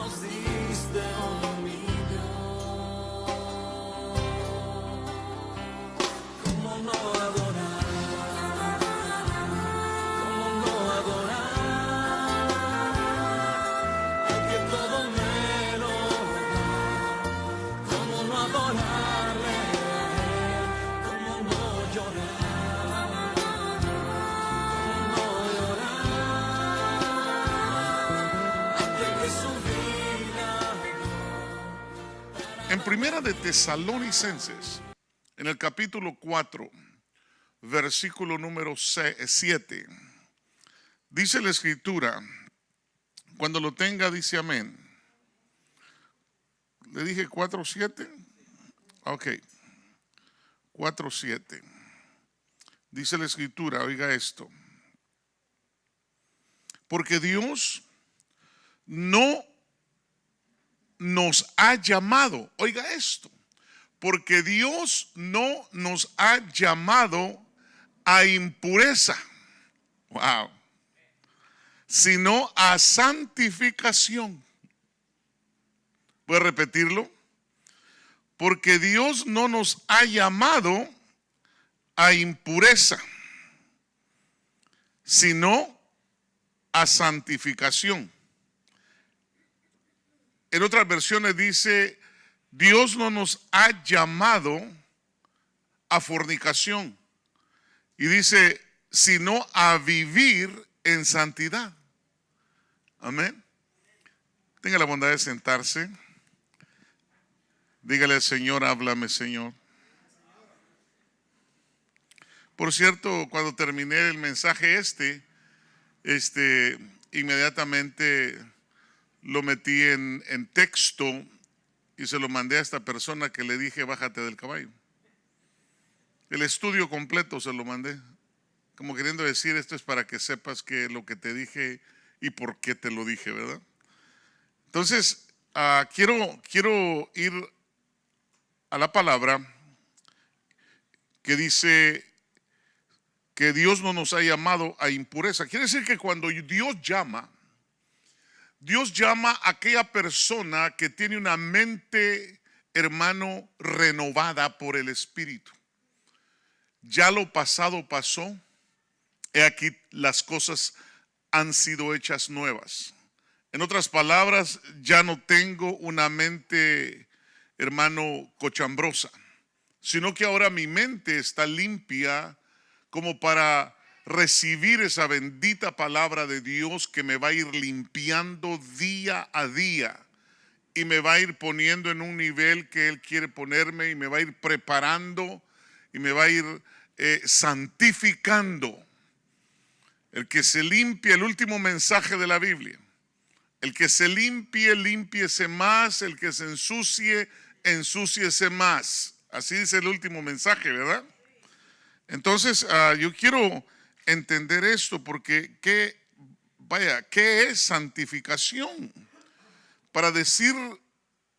nos diste un millón. ¿Cómo no adorar? ¿Cómo no adorar al que todo me lo da? ¿Cómo no adorarle a él? ¿Cómo no llorar? ¿Cómo no llorar? Aquel que su vida dio. En Primera de Tesalonicenses, en el capítulo 4, versículo número 7, dice la escritura, cuando lo tenga dice amén. Le dije 4:7. Ok, 4:7. Dice la escritura, oiga esto. Porque Dios no nos ha llamado, oiga esto, porque Dios no nos ha llamado a impureza, wow, sino a santificación. Voy a repetirlo. Porque Dios no nos ha llamado a impureza, sino a santificación. En otras versiones dice, Dios no nos ha llamado a fornicación. Y dice, sino a vivir en santidad. Amén. Tenga la bondad de sentarse. Dígale al Señor, háblame, Señor. Por cierto, cuando terminé el mensaje inmediatamente lo metí en texto y se lo mandé a esta persona que le dije, bájate del caballo. El estudio completo se lo mandé, como queriendo decir, esto es para que sepas que lo que te dije y por qué te lo dije, ¿verdad? Entonces, quiero ir a la palabra que dice que Dios no nos ha llamado a impureza. Quiere decir que cuando Dios llama a aquella persona que tiene una mente, hermano, renovada por el Espíritu. Ya lo pasado pasó, he aquí las cosas han sido hechas nuevas. En otras palabras, ya no tengo una mente, hermano, cochambrosa, sino que ahora mi mente está limpia como para recibir esa bendita palabra de Dios que me va a ir limpiando día a día y me va a ir poniendo en un nivel que Él quiere ponerme y me va a ir preparando y me va a ir santificando. El que se limpie, el último mensaje de la Biblia, el que se limpie, límpiese más, el que se ensucie, ensúciese más. Así dice el último mensaje, ¿verdad? Entonces, yo quiero entender esto porque, ¿qué es santificación? Para decir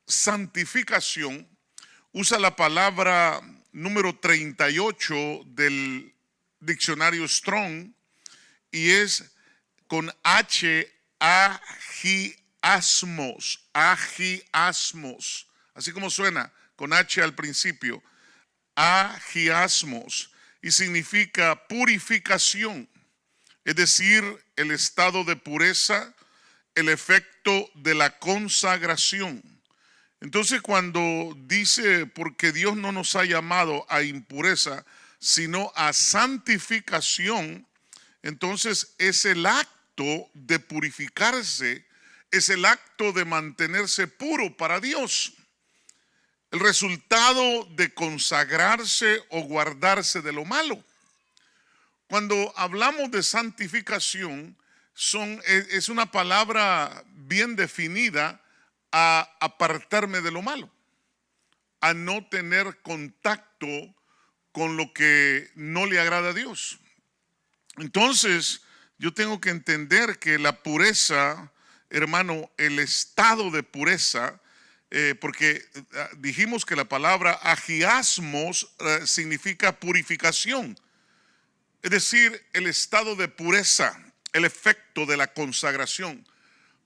santificación, usa la palabra número 38 del diccionario Strong y es con agiasmos, así como suena, con H al principio, agiasmos, y significa purificación, es decir, el estado de pureza, el efecto de la consagración. Entonces, cuando dice, porque Dios no nos ha llamado a impureza, sino a santificación, entonces es el acto de purificarse, es el acto de mantenerse puro para Dios. El resultado de consagrarse o guardarse de lo malo. Cuando hablamos de santificación, es una palabra bien definida a apartarme de lo malo, a no tener contacto con lo que no le agrada a Dios. Entonces, yo tengo que entender que la pureza, hermano, el estado de pureza, porque dijimos que la palabra agiasmos significa purificación, es decir, el estado de pureza, el efecto de la consagración.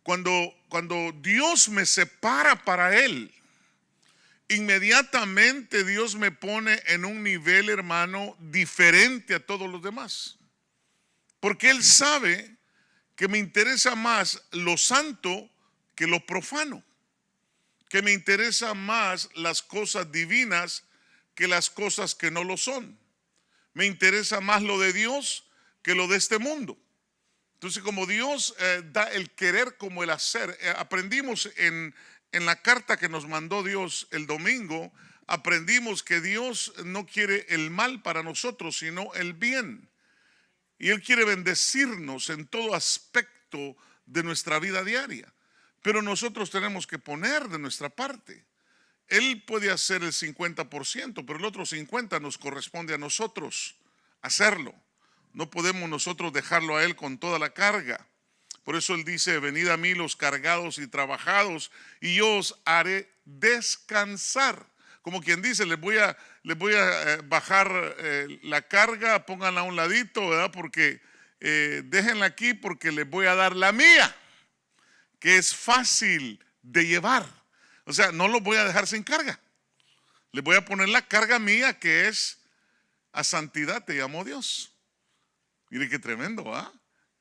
Cuando cuando Dios me separa para Él, inmediatamente Dios me pone en un nivel, hermano, diferente a todos los demás. Porque Él sabe que me interesa más lo santo que lo profano. Que me interesa más las cosas divinas que las cosas que no lo son. Me interesa más lo de Dios que lo de este mundo. Entonces, como Dios da el querer como el hacer, aprendimos en la carta que nos mandó Dios el domingo, aprendimos que Dios no quiere el mal para nosotros, sino el bien. Y Él quiere bendecirnos en todo aspecto de nuestra vida diaria. Pero nosotros tenemos que poner de nuestra parte. Él puede hacer el 50%, pero el otro 50% nos corresponde a nosotros hacerlo. No podemos nosotros dejarlo a Él con toda la carga. Por eso Él dice, venid a mí los cargados y trabajados, y yo os haré descansar. Como quien dice, les voy a bajar la carga, pónganla a un ladito, ¿verdad? Porque déjenla aquí porque les voy a dar la mía, que es fácil de llevar. O sea, no los voy a dejar sin carga. Les voy a poner la carga mía, que es a santidad te llamó Dios. Mire qué tremendo, ¿ah?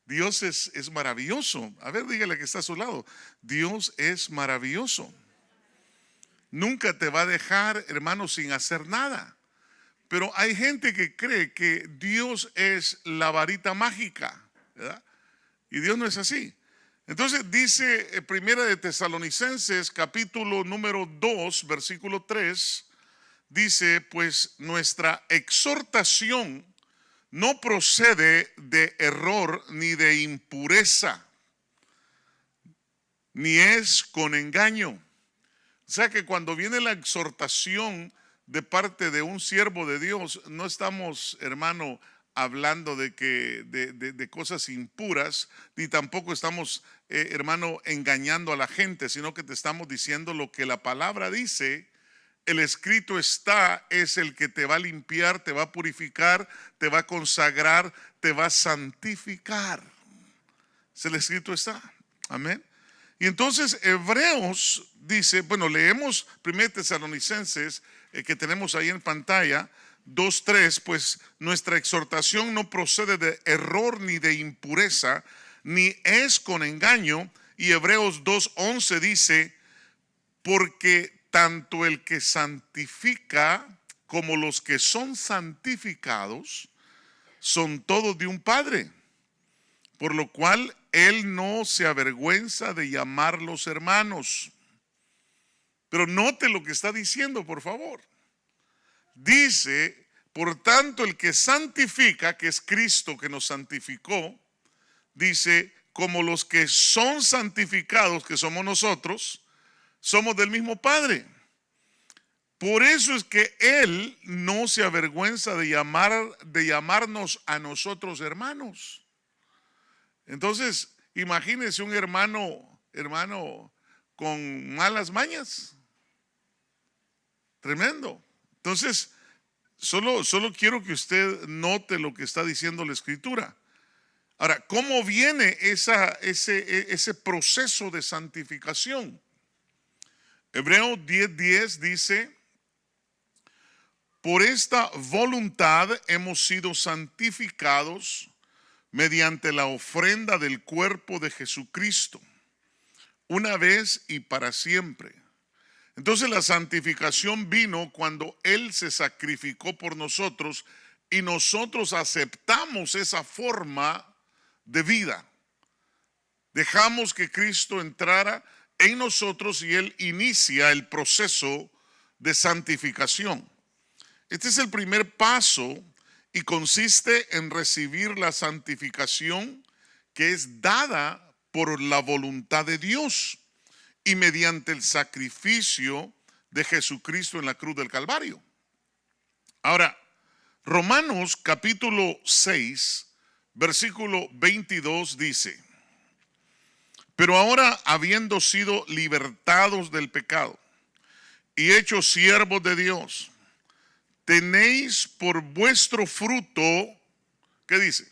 Dios es maravilloso. A ver, dígale que está a su lado. Dios es maravilloso. Nunca te va a dejar, hermano, sin hacer nada. Pero hay gente que cree que Dios es la varita mágica, ¿verdad? Y Dios no es así. Entonces dice Primera de Tesalonicenses, capítulo número 2, versículo 3, dice, pues nuestra exhortación no procede de error ni de impureza, ni es con engaño. O sea que cuando viene la exhortación de parte de un siervo de Dios, no estamos, hermano, hablando de cosas impuras, ni tampoco estamos, hermano, engañando a la gente, sino que te estamos diciendo lo que la palabra dice. El escrito está, es el que te va a limpiar, te va a purificar, te va a consagrar, te va a santificar. Es el escrito está. Amén. Y entonces Hebreos dice, bueno, leemos 1 Tesalonicenses, que tenemos ahí en pantalla, 2:3, pues nuestra exhortación no procede de error ni de impureza, ni es con engaño. Y Hebreos 2:11 dice, porque tanto el que santifica como los que son santificados son todos de un Padre, por lo cual Él no se avergüenza de llamarlos hermanos. Pero note lo que está diciendo, por favor. Dice, por tanto, el que santifica, que es Cristo que nos santificó, dice, como los que son santificados, que somos nosotros, somos del mismo Padre. Por eso es que Él no se avergüenza de llamarnos a nosotros hermanos. Entonces, imagínense un hermano con malas mañas. Tremendo. Entonces, solo quiero que usted note lo que está diciendo la Escritura. Ahora, ¿cómo viene ese proceso de santificación? Hebreos 10:10 dice, por esta voluntad hemos sido santificados mediante la ofrenda del cuerpo de Jesucristo, una vez y para siempre. Entonces la santificación vino cuando Él se sacrificó por nosotros y nosotros aceptamos esa forma de vida. Dejamos que Cristo entrara en nosotros y Él inicia el proceso de santificación. Este es el primer paso y consiste en recibir la santificación que es dada por la voluntad de Dios y mediante el sacrificio de Jesucristo en la cruz del Calvario. Ahora, Romanos capítulo 6, versículo 22 dice, pero ahora habiendo sido libertados del pecado y hechos siervos de Dios, tenéis por vuestro fruto, ¿qué dice?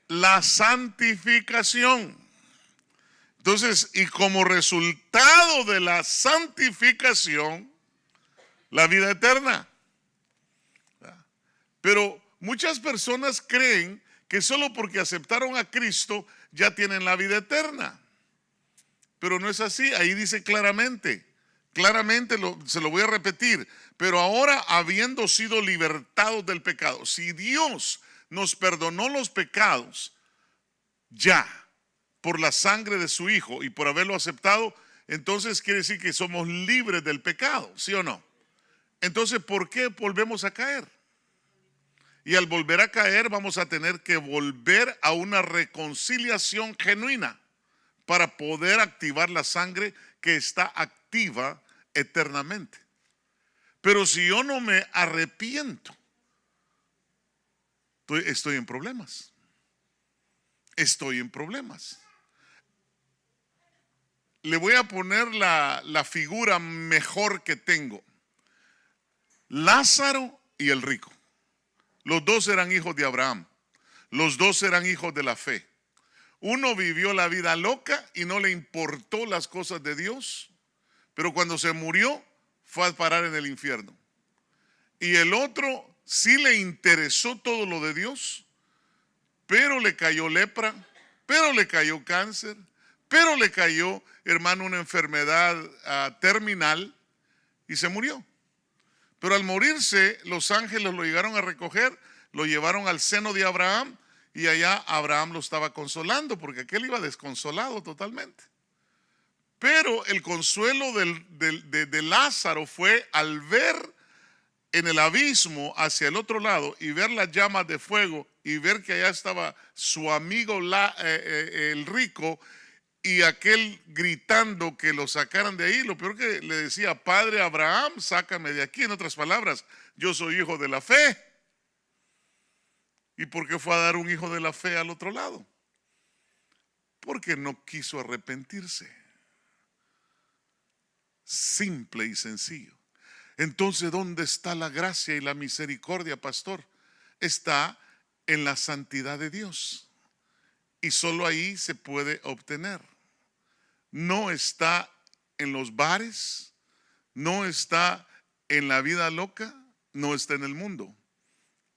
La santificación, Entonces, y como resultado de la santificación, la vida eterna. Pero muchas personas creen que solo porque aceptaron a Cristo ya tienen la vida eterna. Pero no es así, ahí dice claramente, se lo voy a repetir, pero ahora habiendo sido libertados del pecado, si Dios nos perdonó los pecados ya por la sangre de su Hijo y por haberlo aceptado, entonces quiere decir que somos libres del pecado, ¿sí o no? Entonces, ¿por qué volvemos a caer? Y al volver a caer vamos a tener que volver a una reconciliación genuina para poder activar la sangre que está activa eternamente. Pero si yo no me arrepiento, estoy en problemas. Estoy en problemas. Le voy a poner la figura mejor que tengo. Lázaro y el rico. Los dos eran hijos de Abraham. Los dos eran hijos de la fe. Uno vivió la vida loca y no le importó las cosas de Dios, pero cuando se murió fue a parar en el infierno. Y el otro sí le interesó todo lo de Dios, pero le cayó lepra, pero le cayó cáncer, pero le cayó, hermano, una enfermedad terminal y se murió. Pero al morirse, los ángeles lo llegaron a recoger, lo llevaron al seno de Abraham y allá Abraham lo estaba consolando porque aquel iba desconsolado totalmente. Pero el consuelo de Lázaro fue al ver en el abismo hacia el otro lado y ver las llamas de fuego y ver que allá estaba su amigo el rico y aquel gritando que lo sacaran de ahí. Lo peor que le decía: Padre Abraham, sácame de aquí. En otras palabras, yo soy hijo de la fe. ¿Y por qué fue a dar un hijo de la fe al otro lado? Porque no quiso arrepentirse. Simple y sencillo. Entonces, ¿dónde está la gracia y la misericordia, pastor? Está en la santidad de Dios. Y solo ahí se puede obtener. No está en los bares, no está en la vida loca, no está en el mundo.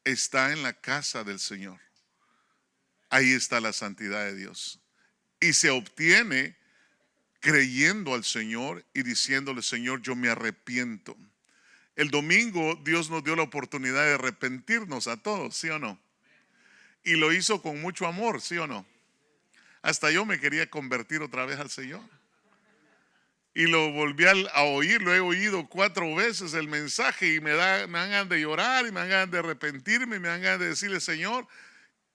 Está en la casa del Señor. Ahí está la santidad de Dios. Y se obtiene creyendo al Señor y diciéndole: Señor, yo me arrepiento. El domingo Dios nos dio la oportunidad de arrepentirnos a todos, ¿sí o no? Y lo hizo con mucho amor, ¿sí o no? Hasta yo me quería convertir otra vez al Señor. Y lo volví a oír, lo he oído 4 veces el mensaje y me dan ganas de llorar y me dan ganas de arrepentirme y me dan ganas de decirle: Señor,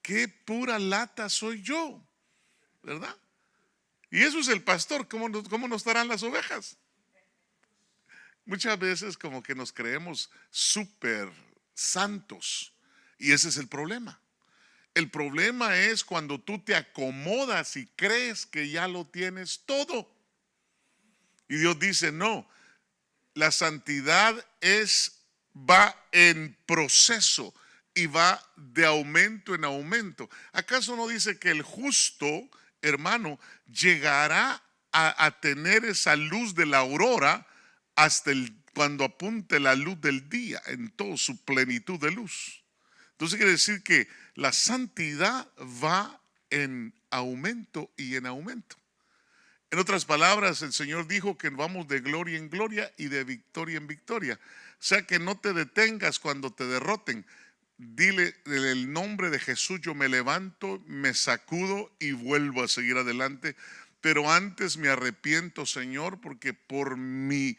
qué pura lata soy yo, ¿verdad? Y eso es el pastor. ¿Cómo nos estarán las ovejas? Muchas veces como que nos creemos súper santos y ese es el problema. El problema es cuando tú te acomodas y crees que ya lo tienes todo. Y Dios dice: no, la santidad va en proceso y va de aumento en aumento. ¿Acaso no dice que el justo, hermano, llegará a tener esa luz de la aurora hasta cuando apunte la luz del día en toda su plenitud de luz? Entonces quiere decir que la santidad va en aumento y en aumento. En otras palabras, el Señor dijo que vamos de gloria en gloria y de victoria en victoria. O sea, que no te detengas cuando te derroten. Dile: en el nombre de Jesús yo me levanto, me sacudo y vuelvo a seguir adelante. Pero antes me arrepiento, Señor, porque por mi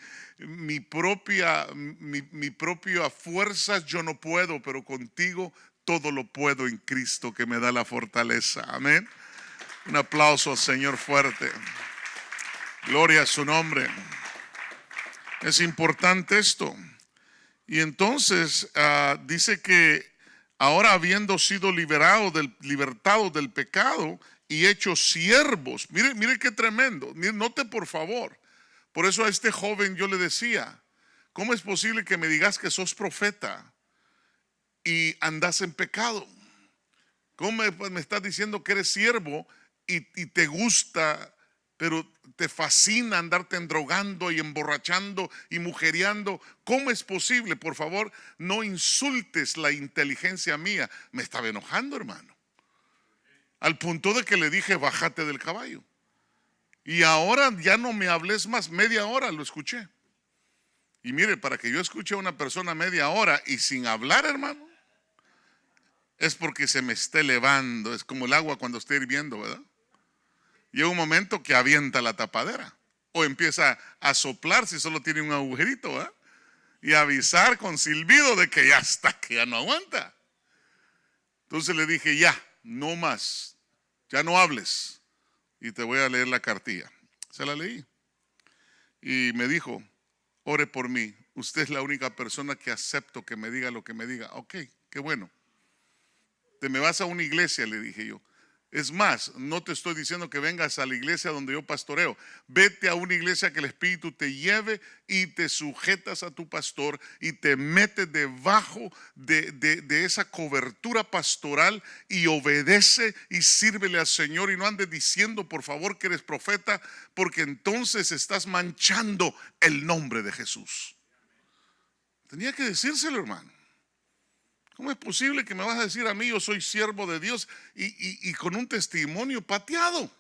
propia fuerza yo no puedo, pero contigo todo lo puedo en Cristo que me da la fortaleza. Amén. Un aplauso al Señor fuerte. Gloria a su nombre. Es importante esto. Y entonces dice que ahora, habiendo sido libertados del pecado y hechos siervos. Mire qué tremendo. Note por favor. Por eso a este joven yo le decía: ¿cómo es posible que me digas que sos profeta y andas en pecado? ¿Cómo me estás diciendo que eres siervo y te gusta pero te fascina andarte endrogando y emborrachando y mujereando. ¿Cómo es posible? Por favor, no insultes la inteligencia mía. Me estaba enojando, hermano, al punto de que le dije, bájate del caballo. Y ahora ya no me hables más. Media hora lo escuché. Y mire, para que yo escuche a una persona media hora y sin hablar, hermano, es porque se me está elevando. Es como el agua cuando está hirviendo, ¿verdad? Llega un momento que avienta la tapadera o empieza a soplar si solo tiene un agujerito, ¿verdad? Y avisar con silbido de que ya está, que ya no aguanta. Entonces le dije, ya, no más, ya no hables y te voy a leer la cartilla. Se la leí y me dijo, ore por mí, usted es la única persona que acepto que me diga lo que me diga. Ok, qué bueno. Te me vas a una iglesia, le dije yo. Es más, no te estoy diciendo que vengas a la iglesia donde yo pastoreo. Vete a una iglesia que el Espíritu te lleve y te sujetas a tu pastor y te metes debajo de esa cobertura pastoral y obedece y sírvele al Señor y no andes diciendo por favor que eres profeta, porque entonces estás manchando el nombre de Jesús. Tenía que decírselo, hermano. ¿Cómo es posible que me vas a decir a mí yo soy siervo de Dios y con un testimonio pateado?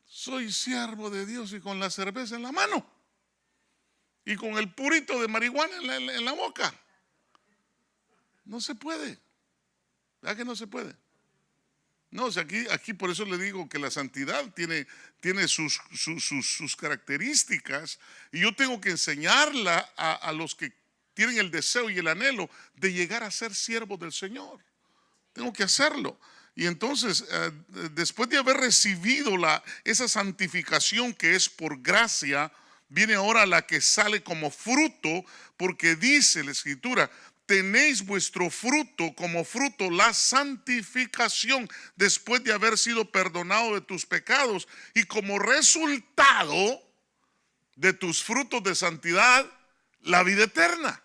Soy siervo de Dios y con la cerveza en la mano y con el purito de marihuana en la boca. No se puede. ¿Verdad que no se puede? No, o sea, aquí por eso le digo que la santidad tiene sus características y yo tengo que enseñarla a los que tienen el deseo y el anhelo de llegar a ser siervos del Señor. Tengo que hacerlo. Y entonces, después de haber recibido esa santificación que es por gracia, viene ahora la que sale como fruto, porque dice la Escritura, tenéis vuestro fruto como fruto la santificación después de haber sido perdonado de tus pecados y como resultado de tus frutos de santidad, la vida eterna.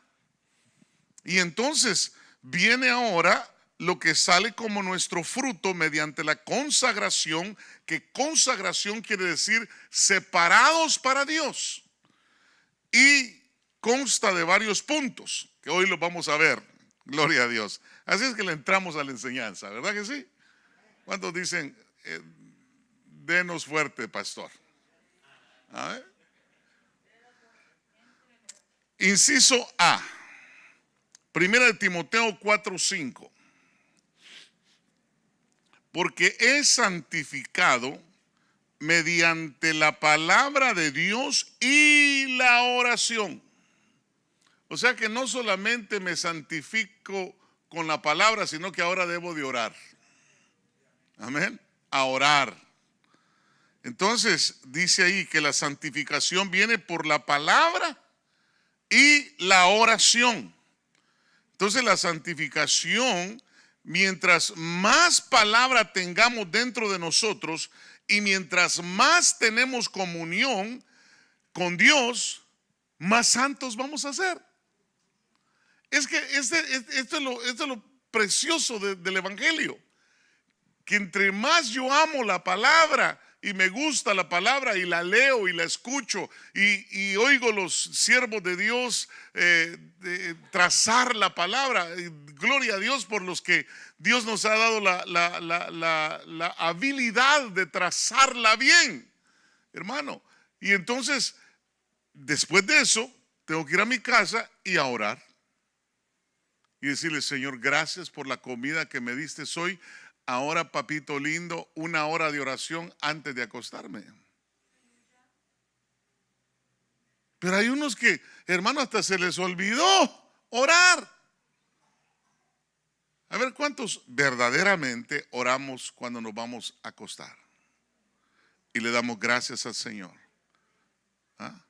Y entonces viene ahora lo que sale como nuestro fruto mediante la consagración, que consagración quiere decir separados para Dios. Y consta de varios puntos, que hoy los vamos a ver, gloria a Dios. Así es que le entramos a la enseñanza, ¿verdad que sí? ¿Cuántos dicen, denos fuerte, pastor? A ver. Inciso A, 1 Timoteo 4:5. Porque es santificado mediante la palabra de Dios y la oración. O sea que no solamente me santifico con la palabra, sino que ahora debo de orar. Amén. A orar. Entonces dice ahí que la santificación viene por la palabra y la oración. Entonces la santificación, mientras más palabra tengamos dentro de nosotros y mientras más tenemos comunión con Dios, más santos vamos a ser. Es que esto es lo precioso del Evangelio, que entre más yo amo la palabra y me gusta la palabra y la leo y la escucho y oigo los siervos de Dios trazar la palabra, gloria a Dios por los que Dios nos ha dado la habilidad de trazarla bien, hermano. Y entonces, después de eso, tengo que ir a mi casa y a orar y decirle, Señor, gracias por la comida que me diste hoy. Ahora, papito lindo, una hora de oración antes de acostarme. Pero hay unos que, hermano, hasta se les olvidó orar. A ver, ¿cuántos verdaderamente oramos cuando nos vamos a acostar? Y le damos gracias al Señor. ¿Ah?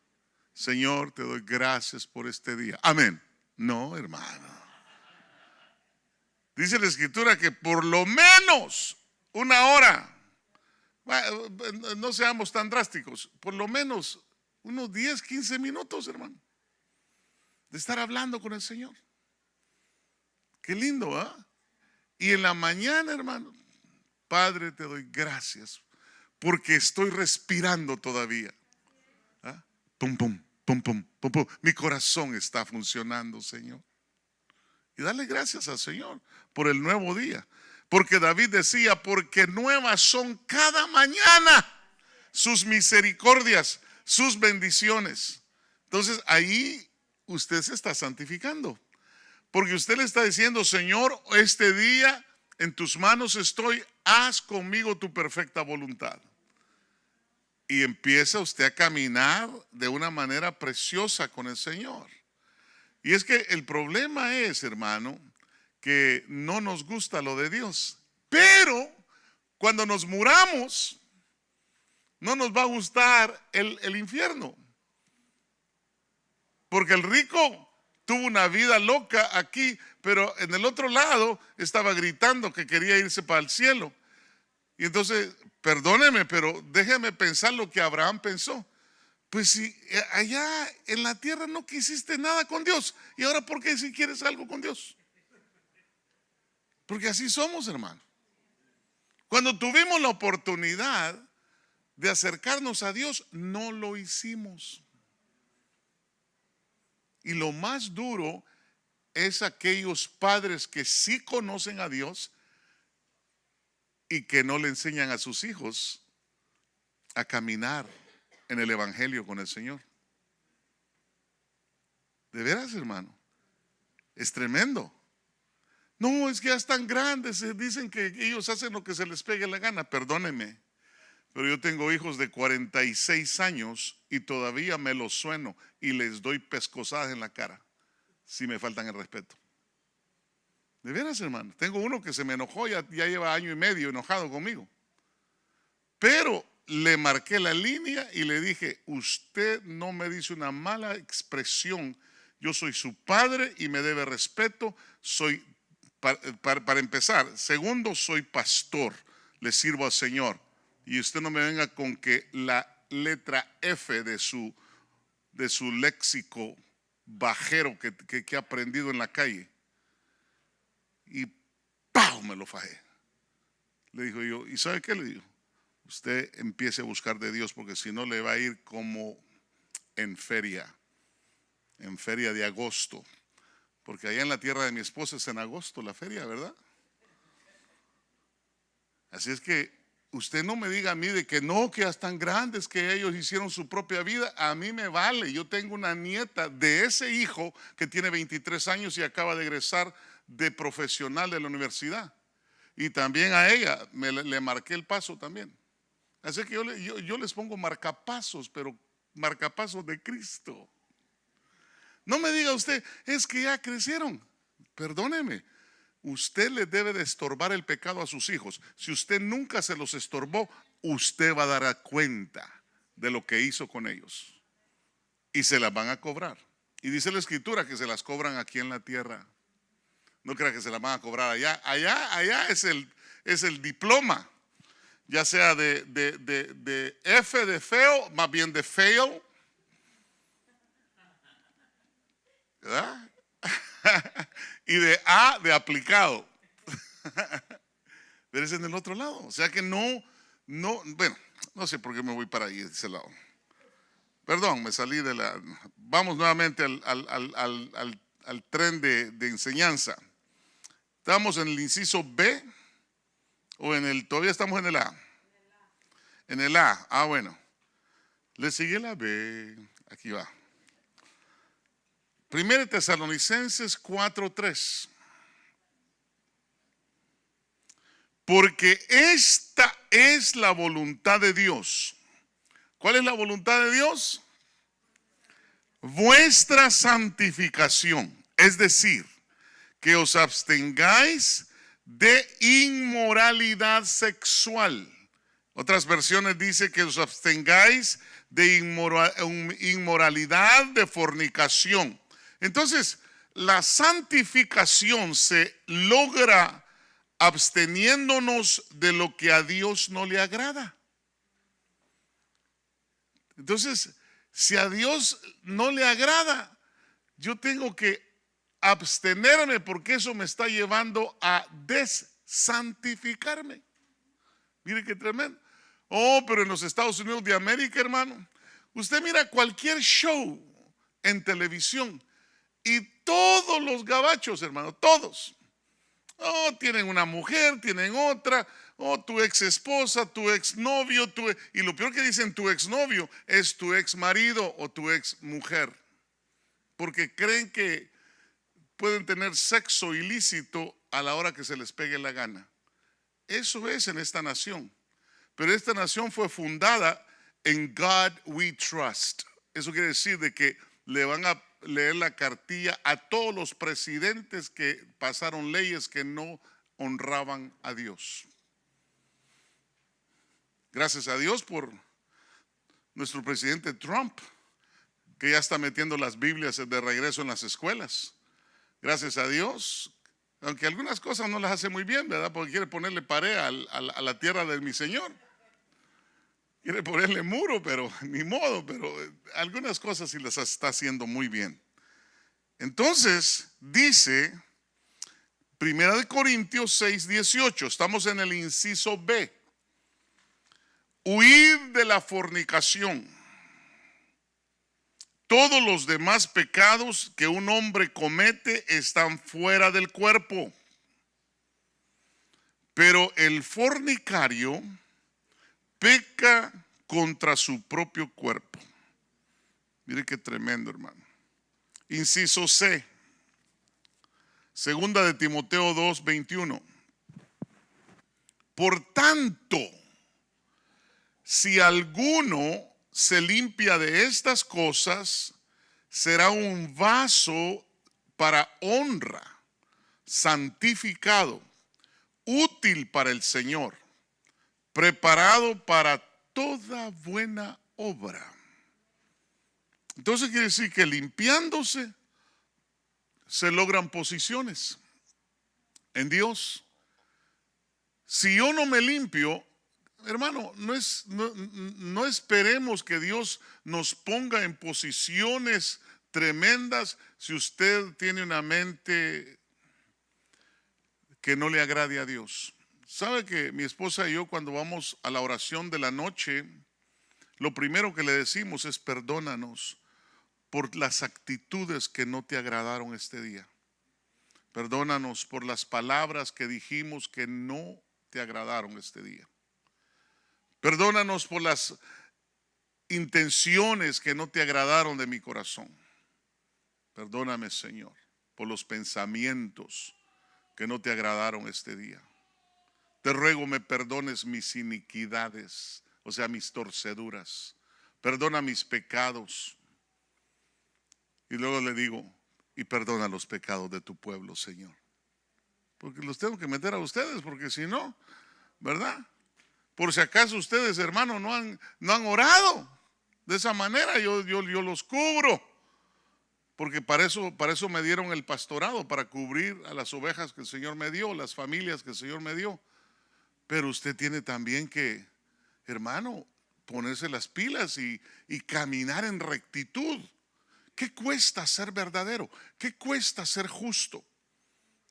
Señor, te doy gracias por este día. Amén. No, hermano. Dice la Escritura que por lo menos una hora, no seamos tan drásticos, por lo menos unos 10, 15 minutos, hermano, de estar hablando con el Señor. Qué lindo, ¿ah? Y en la mañana, hermano, Padre, te doy gracias porque estoy respirando todavía. ¿Ah? Pum, pum, pum, pum, pum, pum. Mi corazón está funcionando, Señor. Y dale gracias al Señor por el nuevo día. Porque David decía, porque nuevas son cada mañana sus misericordias, sus bendiciones. Entonces ahí usted se está santificando. Porque usted le está diciendo, Señor, este día en tus manos estoy, haz conmigo tu perfecta voluntad. Y empieza usted a caminar de una manera preciosa con el Señor. Y es que el problema es, hermano, que no nos gusta lo de Dios. Pero cuando nos muramos, no nos va a gustar el infierno. Porque el rico tuvo una vida loca aquí, pero en el otro lado estaba gritando que quería irse para el cielo. Y entonces, perdóneme, pero déjeme pensar lo que Abraham pensó. Pues si allá en la tierra no quisiste nada con Dios, ¿y ahora por qué si quieres algo con Dios? Porque así somos, hermano. Cuando tuvimos la oportunidad de acercarnos a Dios, no lo hicimos. Y lo más duro es aquellos padres que sí conocen a Dios y que no le enseñan a sus hijos a caminar en el evangelio con el Señor. De veras, hermano, es tremendo. No, es que ya están grandes, dicen que ellos hacen lo que se les pegue la gana. Perdónenme, pero yo tengo hijos de 46 años y todavía me los sueno y les doy pescosadas en la cara si me faltan el respeto. De veras, hermano, tengo uno que se me enojó, ya lleva año y medio enojado conmigo. Pero le marqué la línea y le dije, usted no me dice una mala expresión, yo soy su padre y me debe respeto, soy, para empezar. Segundo, soy pastor, le sirvo al Señor. Y usted no me venga con que la letra F de su léxico bajero que ha aprendido en la calle. Y ¡pau! Me lo fajé. Le dijo yo, ¿y sabe qué le digo? Usted empiece a buscar de Dios, porque si no le va a ir como en feria de agosto. Porque allá en la tierra de mi esposa es en agosto la feria, ¿verdad? Así es que usted no me diga a mí de que no, que ya están grandes, que ellos hicieron su propia vida. A mí me vale. Yo tengo una nieta de ese hijo que tiene 23 años y acaba de egresar de profesional de la universidad. Y también a ella le marqué el paso también. Así que yo les pongo marcapasos, pero marcapasos de Cristo. No me diga usted, es que ya crecieron. Perdóneme. Usted le debe de estorbar el pecado a sus hijos. Si usted nunca se los estorbó, usted va a dar cuenta de lo que hizo con ellos. Y se las van a cobrar. Y dice la Escritura que se las cobran aquí en la tierra. No crea que se las van a cobrar allá. Allá es el diploma. Ya sea de F de feo, más bien de fail. ¿Verdad? Y de A de aplicado. Pero es en el otro lado. O sea que bueno, no sé por qué me voy para ahí, de ese lado. Perdón, me salí de la. Vamos nuevamente al tren de enseñanza. ¿Estamos en el inciso B? ¿O todavía estamos en el A? En el A. Ah, bueno. Le sigue la B. Aquí va. 1 Tesalonicenses 4:3. Porque esta es la voluntad de Dios. ¿Cuál es la voluntad de Dios? Vuestra santificación. Es decir, que os abstengáis de inmoralidad sexual. Otras versiones dicen que os abstengáis de inmoralidad, de fornicación. Entonces, la santificación se logra absteniéndonos de lo que a Dios no le agrada. Entonces, si a Dios no le agrada, yo tengo que abstenerme, porque eso me está llevando a desantificarme. Mire qué tremendo. Oh, pero en los Estados Unidos de América, hermano, usted mira cualquier show en televisión y todos los gabachos, hermano, todos. Oh, tienen una mujer, tienen otra, oh, tu ex esposa, tu ex novio, y lo peor que dicen tu ex novio es tu ex marido o tu ex mujer, porque creen que pueden tener sexo ilícito a la hora que se les pegue la gana. Eso es en esta nación, pero esta nación fue fundada en God We Trust. Eso quiere decir de que le van a leer la cartilla a todos los presidentes que pasaron leyes que no honraban a Dios. Gracias a Dios por nuestro presidente Trump, que ya está metiendo las Biblias de regreso en las escuelas. Gracias a Dios, aunque algunas cosas no las hace muy bien, ¿verdad? Porque quiere ponerle pared a la tierra de mi Señor. Quiere ponerle muro, pero ni modo, pero algunas cosas sí las está haciendo muy bien. Entonces, dice 1 Corintios 6:18, estamos en el inciso B. Huid de la fornicación. Todos los demás pecados que un hombre comete están fuera del cuerpo. Pero el fornicario peca contra su propio cuerpo. Mire qué tremendo, hermano. Inciso C. Segunda de Timoteo 2:21. Por tanto, si alguno se limpia de estas cosas, será un vaso para honra, santificado, útil para el Señor, preparado para toda buena obra. Entonces quiere decir que limpiándose se logran posiciones en Dios. Si yo no me limpio, hermano, no esperemos que Dios nos ponga en posiciones tremendas si usted tiene una mente que no le agrade a Dios. Sabe que mi esposa y yo, cuando vamos a la oración de la noche, lo primero que le decimos es: perdónanos por las actitudes que no te agradaron este día. Perdónanos por las palabras que dijimos que no te agradaron este día. Perdónanos por las intenciones que no te agradaron de mi corazón. Perdóname, Señor, por los pensamientos que no te agradaron este día. Te ruego me perdones mis iniquidades, o sea, mis torceduras. Perdona mis pecados. Y luego le digo: y perdona los pecados de tu pueblo, Señor. Porque los tengo que meter a ustedes, porque si no, ¿verdad? Por si acaso ustedes, hermanos, no han orado de esa manera, yo los cubro. Porque para eso me dieron el pastorado, para cubrir a las ovejas que el Señor me dio, las familias que el Señor me dio. Pero usted tiene también que, hermano, ponerse las pilas y caminar en rectitud. ¿Qué cuesta ser verdadero? ¿Qué cuesta ser justo?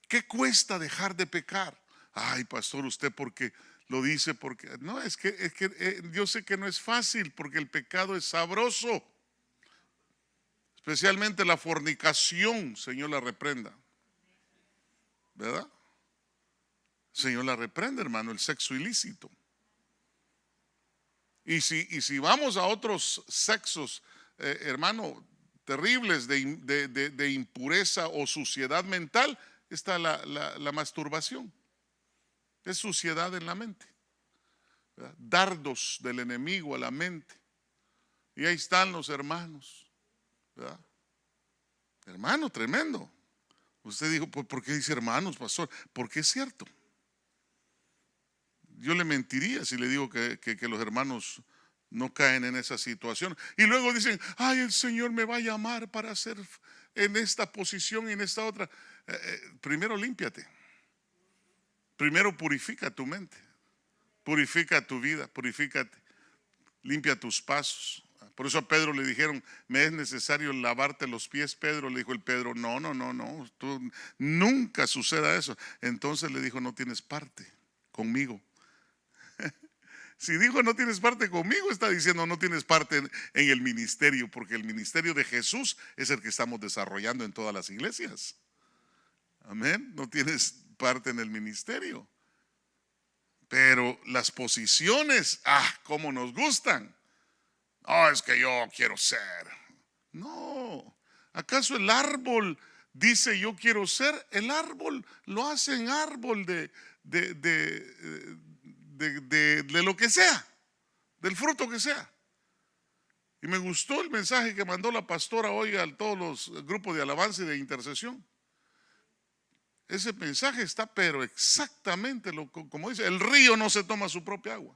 ¿Qué cuesta dejar de pecar? Ay, pastor, usted porque lo dice, porque no, es que yo sé que no es fácil, porque el pecado es sabroso. Especialmente la fornicación, Señor la reprenda. ¿Verdad? Señor la reprende, hermano, el sexo ilícito. Y si vamos a otros sexos, hermano, terribles de impureza o suciedad mental, está la masturbación. Es suciedad en la mente, ¿verdad? Dardos del enemigo a la mente. Y ahí están los hermanos, ¿verdad? Hermano, tremendo. Usted dijo: ¿por qué dice hermanos, pastor? Porque es cierto. Yo le mentiría si le digo que los hermanos no caen en esa situación. Y luego dicen: ay, el Señor me va a llamar para hacer en esta posición y en esta otra. Primero límpiate. Primero purifica tu mente. Purifica tu vida, purifícate. Limpia tus pasos. Por eso a Pedro le dijeron: me es necesario lavarte los pies, Pedro. Le dijo el Pedro: no, tú, nunca suceda eso. Entonces le dijo: no tienes parte conmigo. Si dijo no tienes parte conmigo, está diciendo no tienes parte en el ministerio, porque el ministerio de Jesús es el que estamos desarrollando en todas las iglesias. Amén. No tienes parte en el ministerio. Pero las posiciones, cómo nos gustan. Es que yo quiero ser. No. ¿Acaso el árbol dice yo quiero ser? El árbol lo hace en árbol de lo que sea, del fruto que sea. Y me gustó el mensaje que mandó la pastora hoy a todos los grupos de alabanza y de intercesión. Ese mensaje está pero exactamente como dice, el río no se toma su propia agua,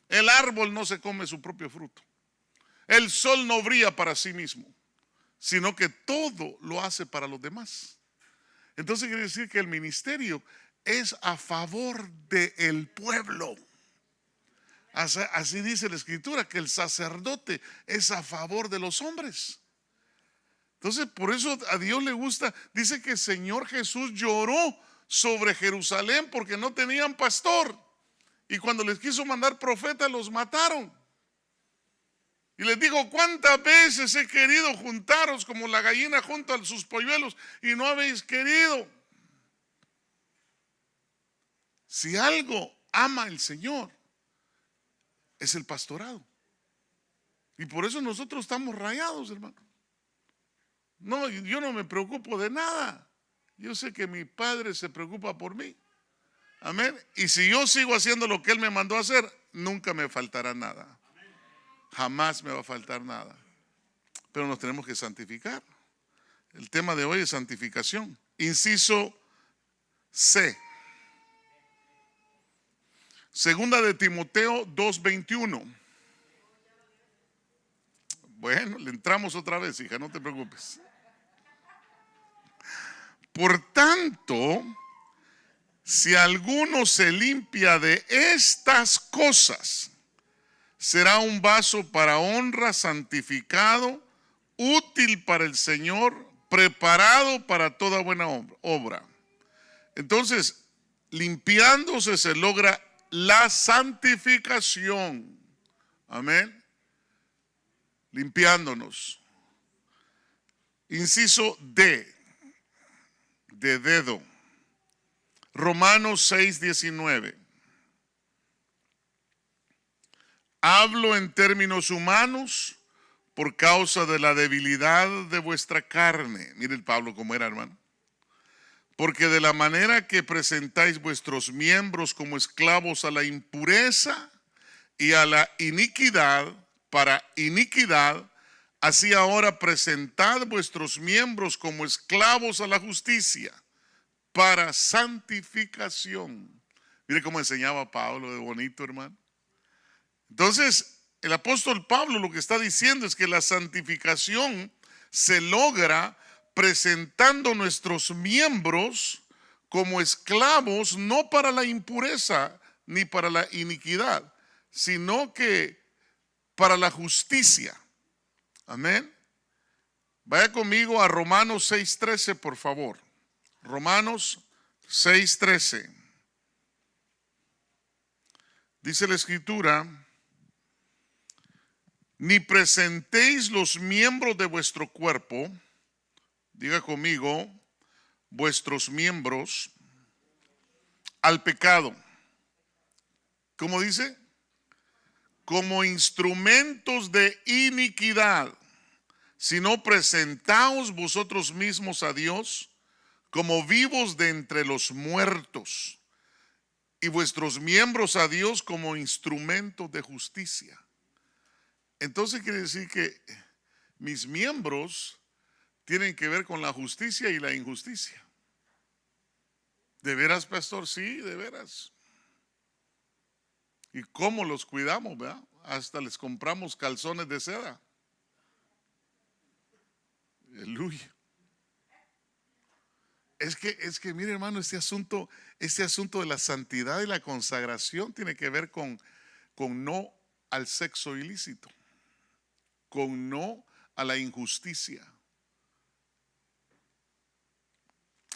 el árbol no se come su propio fruto, el sol no brilla para sí mismo, sino que todo lo hace para los demás. Entonces quiere decir que el ministerio es a favor del pueblo. Así dice la escritura, que el sacerdote es a favor de los hombres. Entonces por eso a Dios le gusta. Dice que el Señor Jesús lloró sobre Jerusalén porque no tenían pastor, y cuando les quiso mandar profetas los mataron. Y les digo, ¿cuántas veces he querido juntaros como la gallina junta a sus polluelos y no habéis querido? Si algo ama el Señor, es el pastorado. Y por eso nosotros estamos rayados, hermano. No, yo no me preocupo de nada. Yo sé que mi Padre se preocupa por mí. Amén. Y si yo sigo haciendo lo que Él me mandó a hacer, nunca me faltará nada. Jamás me va a faltar nada. Pero nos tenemos que santificar. El tema de hoy es santificación. Inciso C. Segunda de Timoteo 2:21. Bueno, le entramos otra vez, hija, no te preocupes. Por tanto, si alguno se limpia de estas cosas, será un vaso para honra, santificado, útil para el Señor, preparado para toda buena obra. Entonces, limpiándose se logra la santificación. Amén. Limpiándonos. Inciso D, de dedo. Romanos 6:19. Hablo en términos humanos por causa de la debilidad de vuestra carne. Mire el Pablo cómo era, hermano. Porque de la manera que presentáis vuestros miembros como esclavos a la impureza y a la iniquidad, para iniquidad, así ahora presentad vuestros miembros como esclavos a la justicia, para santificación. Mire cómo enseñaba Pablo, de bonito, hermano. Entonces, el apóstol Pablo lo que está diciendo es que la santificación se logra presentando nuestros miembros como esclavos, no para la impureza ni para la iniquidad, sino que para la justicia. Amén. Vaya conmigo a Romanos 6:13, por favor. Romanos 6:13. Dice la escritura: ni presentéis los miembros de vuestro cuerpo, diga conmigo, vuestros miembros, al pecado. ¿Cómo dice? Como instrumentos de iniquidad, sino presentaos vosotros mismos a Dios como vivos de entre los muertos, y vuestros miembros a Dios como instrumentos de justicia. Entonces quiere decir que mis miembros tienen que ver con la justicia y la injusticia. ¿De veras, pastor? Sí, de veras. ¿Y cómo los cuidamos, verdad? Hasta les compramos calzones de seda. Aleluya. Es que mire, hermano, este asunto de la santidad y la consagración tiene que ver con no al sexo ilícito, con no a la injusticia.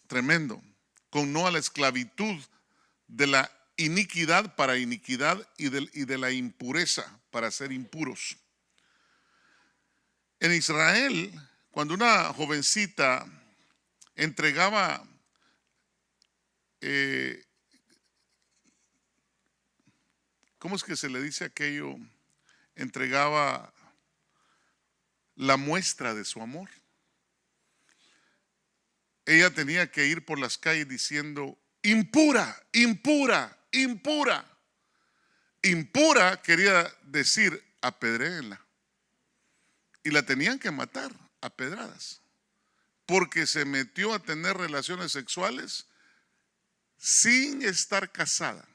Tremendo. Con no a la esclavitud de la iniquidad para iniquidad y de la impureza para ser impuros. En Israel, cuando una jovencita entregaba ¿cómo es que se le dice aquello? Entregaba la muestra de su amor. Ella tenía que ir por las calles diciendo: impura, impura, impura. Impura quería decir: apedréenla. Y la tenían que matar a pedradas, porque se metió a tener relaciones sexuales sin estar casada.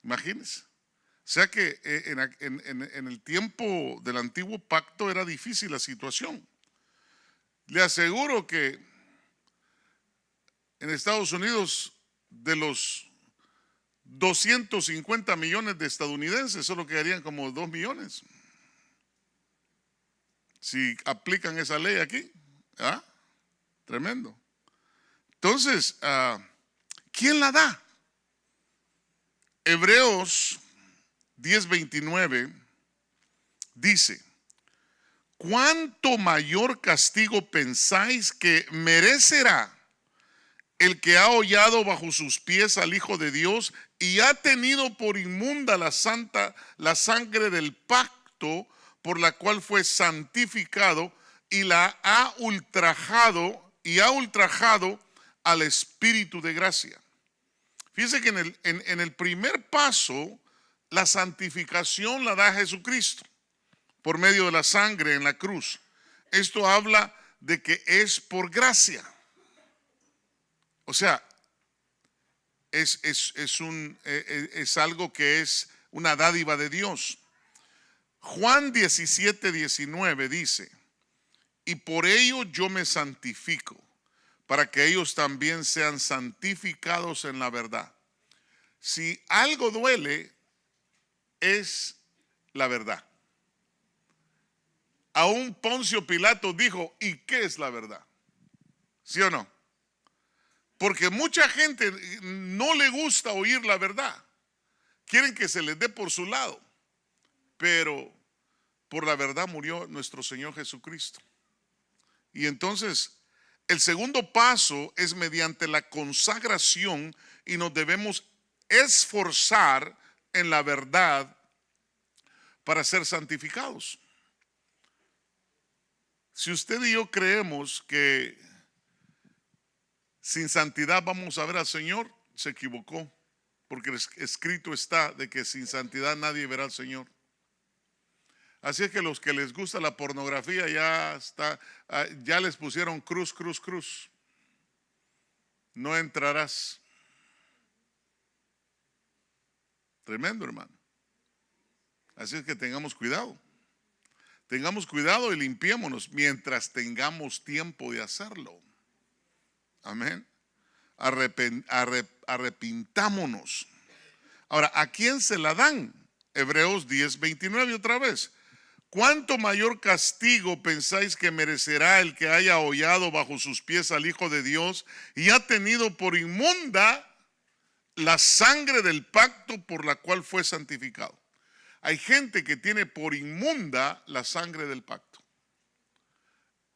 Imagínense. O sea que en el tiempo del antiguo pacto era difícil la situación. Le aseguro que en Estados Unidos, de los 250 millones de estadounidenses, solo quedarían como 2 millones. Si aplican esa ley aquí, ¿ah? Tremendo. Entonces, ¿quién la da? Hebreos 10:29 dice: ¿cuánto mayor castigo pensáis que merecerá el que ha hollado bajo sus pies al Hijo de Dios y ha tenido por inmunda la sangre del pacto por la cual fue santificado y la ha ultrajado al Espíritu de gracia? Fíjense que en el primer paso, la santificación la da Jesucristo por medio de la sangre en la cruz. Esto habla de que es por gracia. O sea, es algo que es una dádiva de Dios. Juan 17:19 dice: y por ello yo me santifico, para que ellos también sean santificados en la verdad. Si algo duele, es la verdad. Aún Poncio Pilato dijo: ¿y qué es la verdad? ¿Sí o no? Porque mucha gente no le gusta oír la verdad. Quieren que se les dé por su lado. Pero por la verdad murió nuestro Señor Jesucristo. Y entonces, el segundo paso es mediante la consagración, y nos debemos esforzar en la verdad para ser santificados. Si usted y yo creemos que sin santidad vamos a ver al Señor, se equivocó, porque escrito está de que sin santidad nadie verá al Señor. Así es que los que les gusta la pornografía ya les pusieron cruz, cruz, cruz. No entrarás. Tremendo, hermano. Así es que tengamos cuidado. Tengamos cuidado y limpiémonos mientras tengamos tiempo de hacerlo. Amén. Arrepintámonos. Ahora, ¿a quién se la dan? Hebreos 10:29 otra vez. ¿Cuánto mayor castigo pensáis que merecerá el que haya hollado bajo sus pies al Hijo de Dios y ha tenido por inmunda la sangre del pacto por la cual fue santificado? Hay gente que tiene por inmunda la sangre del pacto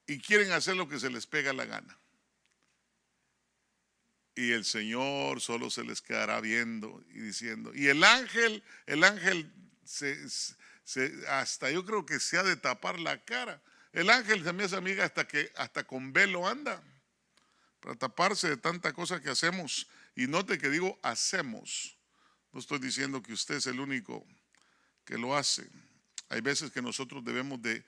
y quieren hacer lo que se les pega la gana. Y el Señor solo se les quedará viendo y diciendo. Y el ángel hasta yo creo que se ha de tapar la cara. El ángel se me hace amiga hasta con velo anda para taparse de tanta cosa que hacemos. Y note que digo hacemos. No estoy diciendo que usted es el único que lo hace. Hay veces que nosotros debemos de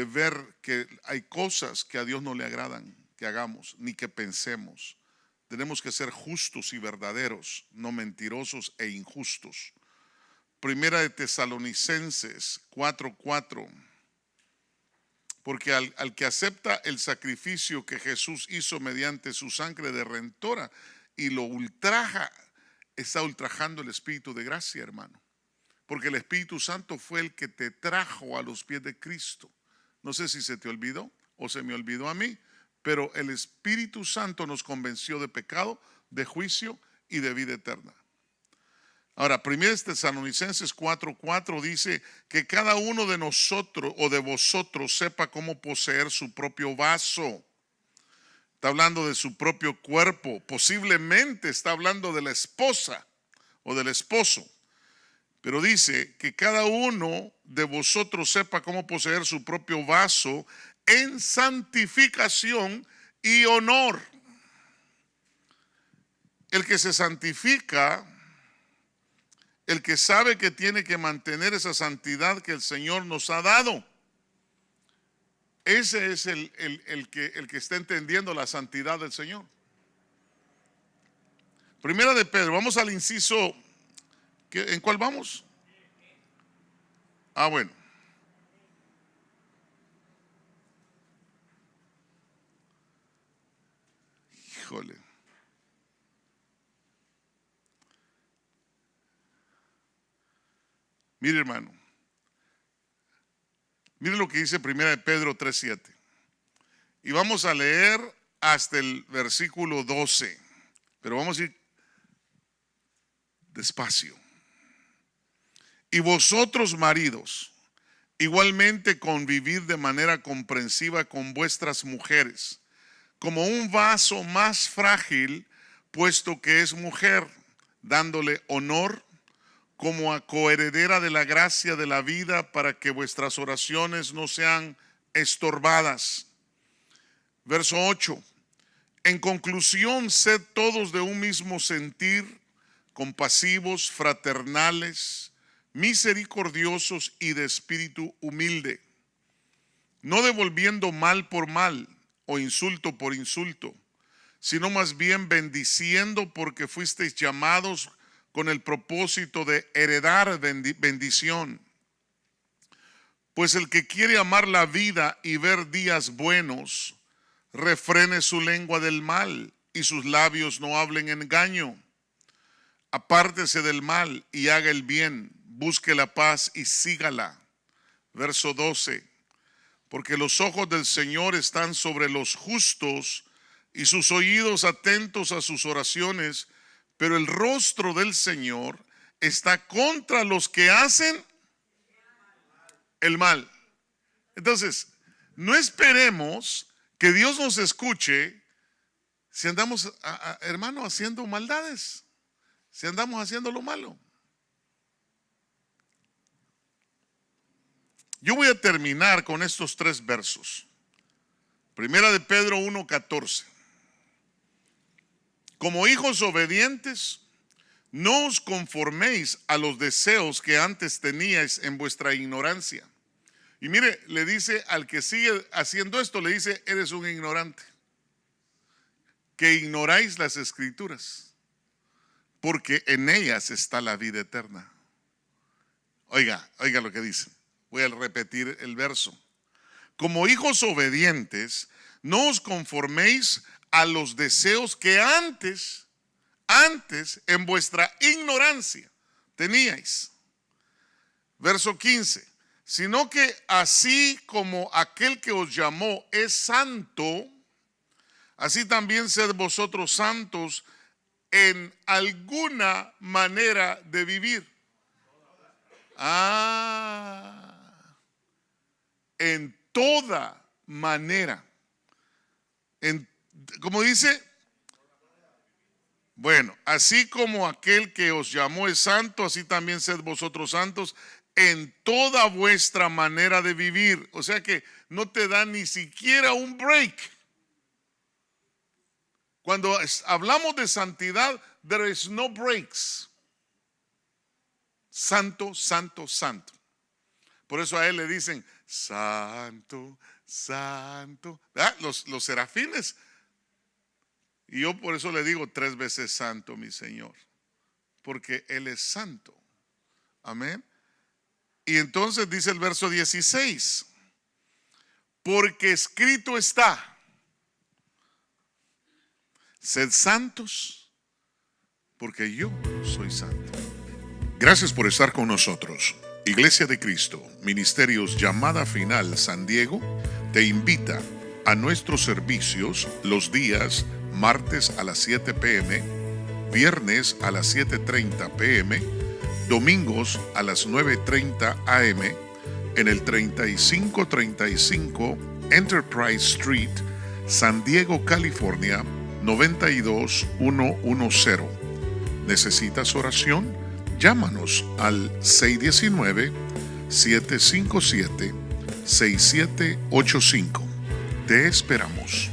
ver que hay cosas que a Dios no le agradan que hagamos, ni que pensemos. Tenemos que ser justos y verdaderos, no mentirosos e injustos. Primera de Tesalonicenses 4:4. Porque al que acepta el sacrificio que Jesús hizo mediante su sangre redentora y lo ultraja, está ultrajando el Espíritu de gracia, hermano. Porque el Espíritu Santo fue el que te trajo a los pies de Cristo. No sé si se te olvidó o se me olvidó a mí, pero el Espíritu Santo nos convenció de pecado, de juicio y de vida eterna. Ahora, 1 Tesalonicenses 4:4 dice que cada uno de nosotros o de vosotros sepa cómo poseer su propio vaso. Está hablando de su propio cuerpo. Posiblemente está hablando de la esposa o del esposo. Pero dice que cada uno de vosotros sepa cómo poseer su propio vaso en santificación y honor. El que se santifica, el que sabe que tiene que mantener esa santidad que el Señor nos ha dado, ese es el que está entendiendo la santidad del Señor. Primera de Pedro, vamos al inciso, ¿en cuál vamos? Bueno. Híjole. Mire, hermano, mire lo que dice 1 de Pedro 3:7. Y vamos a leer hasta el versículo 12, pero vamos a ir despacio. Y vosotros, maridos, igualmente convivid de manera comprensiva con vuestras mujeres, como un vaso más frágil, puesto que es mujer, dándole honor como a coheredera de la gracia de la vida, para que vuestras oraciones no sean estorbadas. Verso 8. En conclusión, sed todos de un mismo sentir, compasivos, fraternales, misericordiosos y de espíritu humilde, no devolviendo mal por mal o insulto por insulto, sino más bien bendiciendo, porque fuisteis llamados con el propósito de heredar bendición. Pues el que quiere amar la vida y ver días buenos, refrene su lengua del mal y sus labios no hablen engaño. Apártese del mal y haga el bien, busque la paz y sígala. Verso 12. Porque los ojos del Señor están sobre los justos y sus oídos atentos a sus oraciones, pero el rostro del Señor está contra los que hacen el mal. Entonces, no esperemos que Dios nos escuche si andamos, hermano, haciendo maldades, si andamos haciendo lo malo. Yo voy a terminar con estos 3 versos. Primera de Pedro 1:14. Como hijos obedientes, no os conforméis a los deseos que antes teníais en vuestra ignorancia. Y mire, le dice al que sigue haciendo esto, le dice, eres un ignorante, que ignoráis las escrituras, porque en ellas está la vida eterna. Oiga lo que dice. Voy a repetir el verso. Como hijos obedientes, no os conforméis a los deseos que antes en vuestra ignorancia teníais. Verso 15. Sino que así como aquel que os llamó es santo, así también sed vosotros santos en alguna manera de vivir. En toda manera. ¿Cómo dice? Bueno, así como aquel que os llamó es santo, así también sed vosotros santos en toda vuestra manera de vivir. O sea que no te da ni siquiera un break. Cuando hablamos de santidad, there is no breaks. Santo, santo, santo. Por eso a él le dicen santo, santo. Los serafines. Y yo por eso le digo 3 veces santo, mi Señor, porque Él es santo. Amén. Y entonces dice el verso 16, porque escrito está, sed santos, porque yo soy santo. Gracias por estar con nosotros. Iglesia de Cristo, Ministerios Llamada Final San Diego, te invita a nuestros servicios los días martes a las 7 p.m., viernes a las 7:30 p.m., domingos a las 9:30 a.m. en el 3535 Enterprise Street, San Diego, California, 92110. ¿Necesitas oración? Llámanos al 619-757-6785. Te esperamos.